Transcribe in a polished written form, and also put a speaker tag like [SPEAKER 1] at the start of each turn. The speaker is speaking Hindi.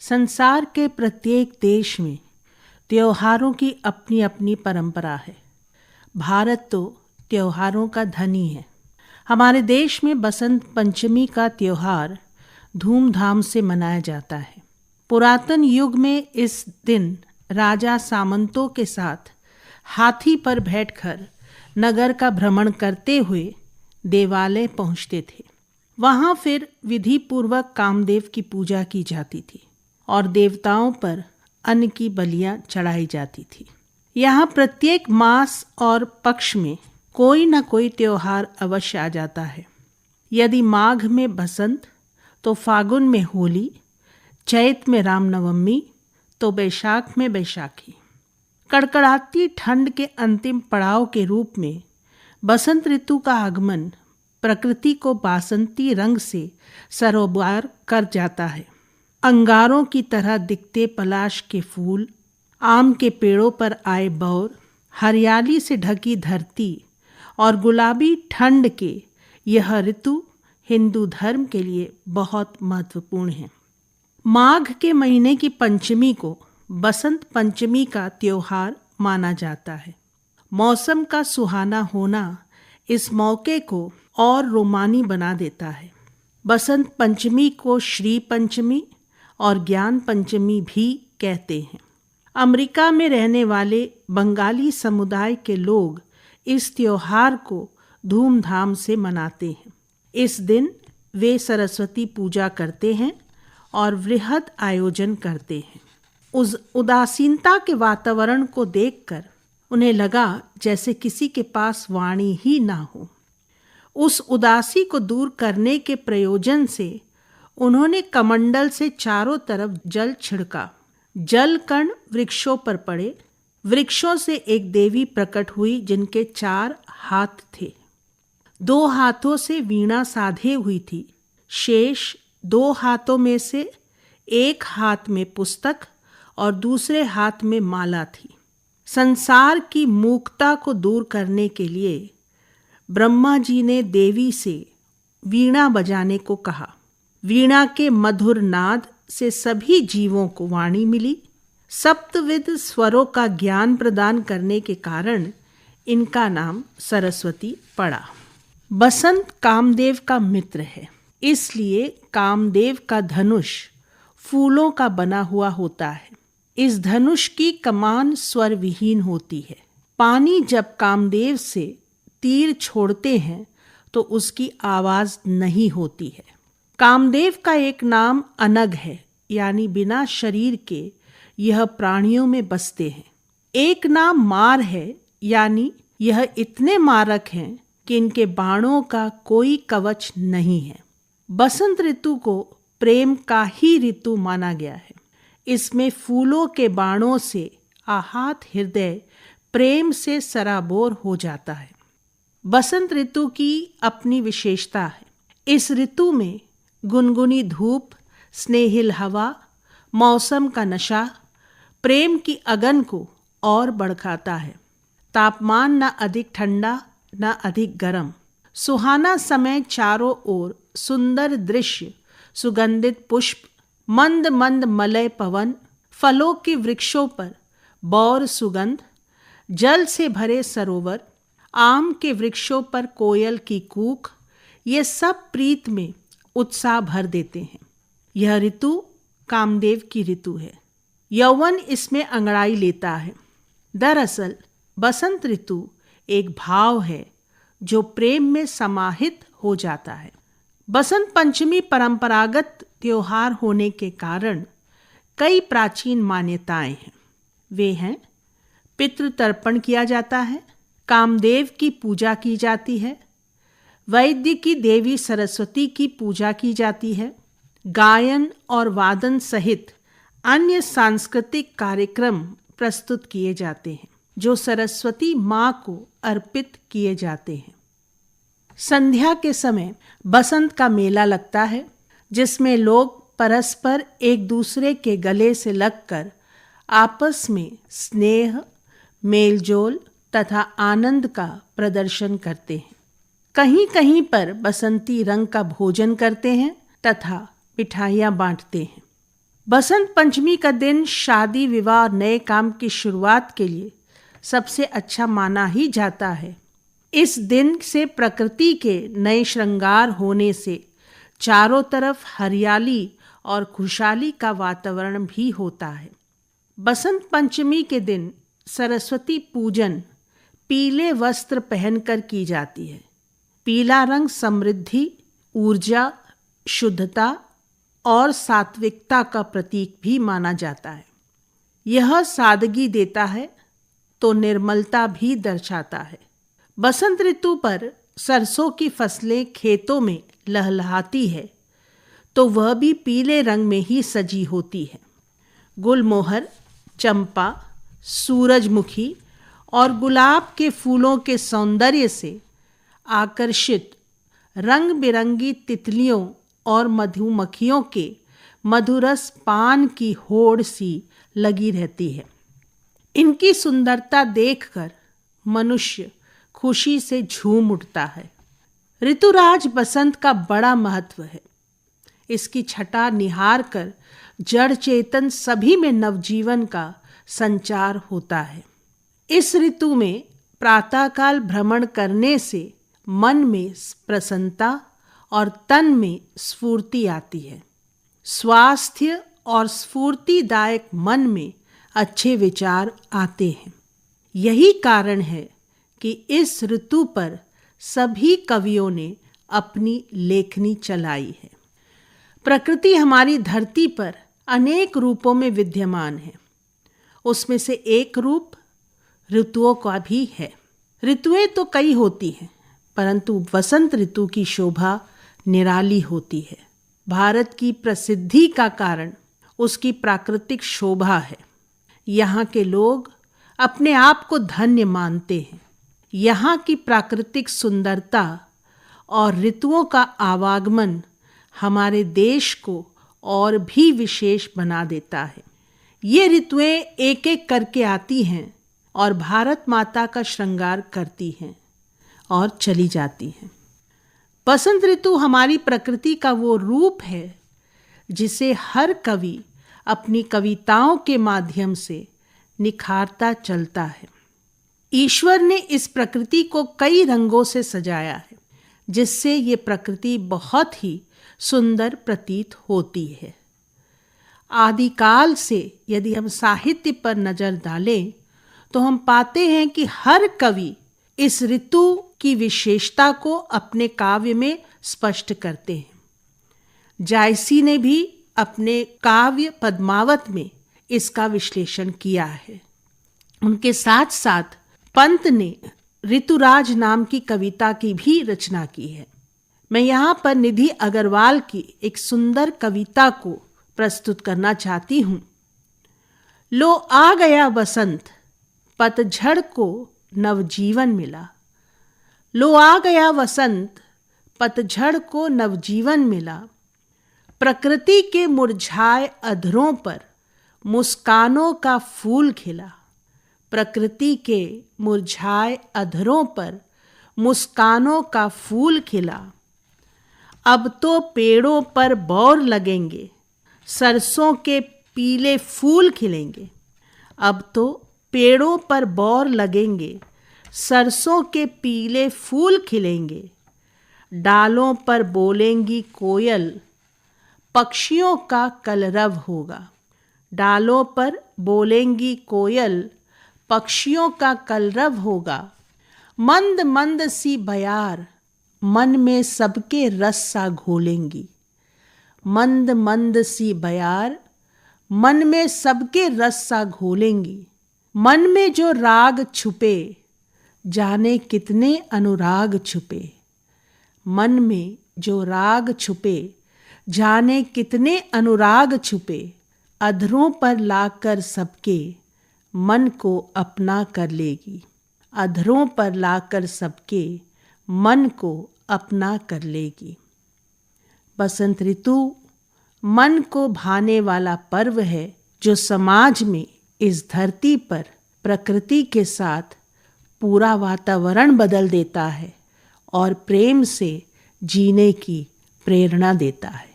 [SPEAKER 1] संसार के प्रत्येक देश में त्योहारों की अपनी अपनी परंपरा है। भारत तो त्योहारों का धनी है। हमारे देश में बसंत पंचमी का त्योहार धूमधाम से मनाया जाता है। पुरातन युग में इस दिन राजा सामंतों के साथ हाथी पर बैठकर नगर का भ्रमण करते हुए देवालय पहुंचते थे। वहां फिर विधि पूर्वक कामदेव की पूजा की जाती थी और देवताओं पर अन्न की बलियां चढ़ाई जाती थी। यहाँ प्रत्येक मास और पक्ष में कोई न कोई त्योहार अवश्य आ जाता है। यदि माघ में बसंत तो फागुन में होली, चैत में रामनवमी तो बैशाख में बैसाखी। कड़कड़ाती ठंड के अंतिम पड़ाव के रूप में बसंत ऋतु का आगमन प्रकृति को बासंती रंग से सरोबार कर जाता है। अंगारों की तरह दिखते पलाश के फूल, आम के पेड़ों पर आए बौर, हरियाली से ढकी धरती और गुलाबी ठंड के यह ऋतु हिंदू धर्म के लिए बहुत महत्वपूर्ण है। माघ के महीने की पंचमी को बसंत पंचमी का त्योहार माना जाता है। मौसम का सुहाना होना इस मौके को और रोमानी बना देता है। बसंत पंचमी को श्री पंचमी और ज्ञान पंचमी भी कहते हैं। अमेरिका में रहने वाले बंगाली समुदाय के लोग इस त्योहार को धूमधाम से मनाते हैं। इस दिन वे सरस्वती पूजा करते हैं और वृहद आयोजन करते हैं। उस उदासीनता के वातावरण को देखकर उन्हें लगा जैसे किसी के पास वाणी ही ना हो। उस उदासी को दूर करने के प्रयोजन से उन्होंने कमंडल से चारों तरफ जल छिड़का। जल कण वृक्षों पर पड़े। वृक्षों से एक देवी प्रकट हुई जिनके 4 हाथ थे। 2 हाथों से वीणा साधे हुई थी। शेष 2 हाथों में से एक हाथ में पुस्तक और दूसरे हाथ में माला थी। संसार की मूकता को दूर करने के लिए ब्रह्मा जी ने देवी से वीणा बजाने को कहा। वीणा के मधुर नाद से सभी जीवों को वाणी मिली। सप्तविध स्वरों का ज्ञान प्रदान करने के कारण इनका नाम सरस्वती पड़ा। बसंत कामदेव का मित्र है, इसलिए कामदेव का धनुष फूलों का बना हुआ होता है। इस धनुष की कमान स्वर विहीन होती है। पानी जब कामदेव से तीर छोड़ते हैं तो उसकी आवाज नहीं होती है। कामदेव का एक नाम अनग है, यानी बिना शरीर के यह प्राणियों में बसते हैं। एक नाम मार है, यानी यह इतने मारक हैं कि इनके बाणों का कोई कवच नहीं है। बसंत ऋतु को प्रेम का ही ऋतु माना गया है। इसमें फूलों के बाणों से आहत हृदय प्रेम से सराबोर हो जाता है। बसंत ऋतु की अपनी विशेषता है। इस ऋतु में गुनगुनी धूप, स्नेहिल हवा, मौसम का नशा प्रेम की अगन को और बढ़ाता है। तापमान न अधिक ठंडा न अधिक गर्म, सुहाना समय, चारों ओर सुंदर दृश्य, सुगंधित पुष्प, मंद मंद मलय पवन, फलों के वृक्षों पर बौर सुगंध, जल से भरे सरोवर, आम के वृक्षों पर कोयल की कूक, ये सब प्रीत में उत्साह भर देते हैं। यह ऋतु कामदेव की ऋतु है। यौवन इसमें अंगड़ाई लेता है। दरअसल बसंत ऋतु एक भाव है जो प्रेम में समाहित हो जाता है। बसंत पंचमी परंपरागत त्योहार होने के कारण कई प्राचीन मान्यताएं हैं। वे हैं: पितृतर्पण किया जाता है, कामदेव की पूजा की जाती है, वैद्य की देवी सरस्वती की पूजा की जाती है, गायन और वादन सहित अन्य सांस्कृतिक कार्यक्रम प्रस्तुत किए जाते हैं जो सरस्वती माँ को अर्पित किए जाते हैं। संध्या के समय बसंत का मेला लगता है जिसमें लोग परस्पर एक दूसरे के गले से लगकर आपस में स्नेह, मेलजोल तथा आनंद का प्रदर्शन करते हैं। कहीं कहीं पर बसंती रंग का भोजन करते हैं तथा मिठाइयाँ बांटते हैं। बसंत पंचमी का दिन शादी विवाह और नए काम की शुरुआत के लिए सबसे अच्छा माना ही जाता है। इस दिन से प्रकृति के नए श्रृंगार होने से चारों तरफ हरियाली और खुशहाली का वातावरण भी होता है। बसंत पंचमी के दिन सरस्वती पूजन पीले वस्त्र पहनकर की जाती है। पीला रंग समृद्धि, ऊर्जा, शुद्धता और सात्विकता का प्रतीक भी माना जाता है। यह सादगी देता है तो निर्मलता भी दर्शाता है। बसंत ऋतु पर सरसों की फसलें खेतों में लहलहाती है तो वह भी पीले रंग में ही सजी होती है। गुलमोहर, चंपा, सूरजमुखी और गुलाब के फूलों के सौंदर्य से आकर्षित रंग बिरंगी तितलियों और मधुमक्खियों के मधुरस पान की होड़ सी लगी रहती है। इनकी सुंदरता देखकर मनुष्य खुशी से झूम उठता है। ऋतुराज बसंत का बड़ा महत्व है। इसकी छटा निहार कर जड़ चेतन सभी में नवजीवन का संचार होता है। इस ऋतु में प्रातःकाल भ्रमण करने से मन में प्रसन्नता और तन में स्फूर्ति आती है। स्वास्थ्य और स्फूर्तिदायक मन में अच्छे विचार आते हैं। यही कारण है कि इस ऋतु पर सभी कवियों ने अपनी लेखनी चलाई है। प्रकृति हमारी धरती पर अनेक रूपों में विद्यमान है। उसमें से एक रूप ऋतुओं का भी है। ऋतुएं तो कई होती हैं, परंतु वसंत ऋतु की शोभा निराली होती है। भारत की प्रसिद्धि का कारण उसकी प्राकृतिक शोभा है। यहाँ के लोग अपने आप को धन्य मानते हैं। यहाँ की प्राकृतिक सुंदरता और ऋतुओं का आवागमन हमारे देश को और भी विशेष बना देता है। ये ऋतुएं एक एक करके आती हैं और भारत माता का श्रृंगार करती हैं और चली जाती हैं। बसंत ऋतु हमारी प्रकृति का वो रूप है जिसे हर कवि अपनी कविताओं के माध्यम से निखारता चलता है। ईश्वर ने इस प्रकृति को कई रंगों से सजाया है, जिससे ये प्रकृति बहुत ही सुंदर प्रतीत होती है। आदिकाल से यदि हम साहित्य पर नजर डालें तो हम पाते हैं कि हर कवि इस ऋतु की विशेषता को अपने काव्य में स्पष्ट करते हैं। जायसी ने भी अपने काव्य पद्मावत में इसका विश्लेषण किया है। उनके साथ साथ पंत ने ऋतुराज नाम की कविता की भी रचना की है। मैं यहाँ पर निधि अग्रवाल की एक सुंदर कविता को प्रस्तुत करना चाहती हूँ। लो आ गया बसंत, पतझड़ को नवजीवन मिला। लो आ गया वसंत, पतझड़ को नवजीवन मिला। प्रकृति के मुरझाए अधरों पर मुस्कानों का फूल खिला। प्रकृति के मुरझाए अधरों पर मुस्कानों का फूल खिला। अब तो पेड़ों पर बौर लगेंगे, सरसों के पीले फूल खिलेंगे। अब तो पेड़ों पर बौर लगेंगे, सरसों के पीले फूल खिलेंगे। डालों पर बोलेंगी कोयल, पक्षियों का कलरव होगा। डालों पर बोलेंगी कोयल, पक्षियों का कलरव होगा। मंद मंद सी बयार, मन में सबके रस सा घोलेंगी। मंद मंद सी बयार, मन में सबके रस सा घोलेंगी। मन में जो राग छुपे, जाने कितने अनुराग छुपे। मन में जो राग छुपे, जाने कितने अनुराग छुपे। अधरों पर लाकर सबके मन को अपना कर लेगी। अधरों पर लाकर सबके मन को अपना कर लेगी। बसंत ऋतु मन को भाने वाला पर्व है जो समाज में इस धरती पर प्रकृति के साथ पूरा वातावरण बदल देता है और प्रेम से जीने की प्रेरणा देता है।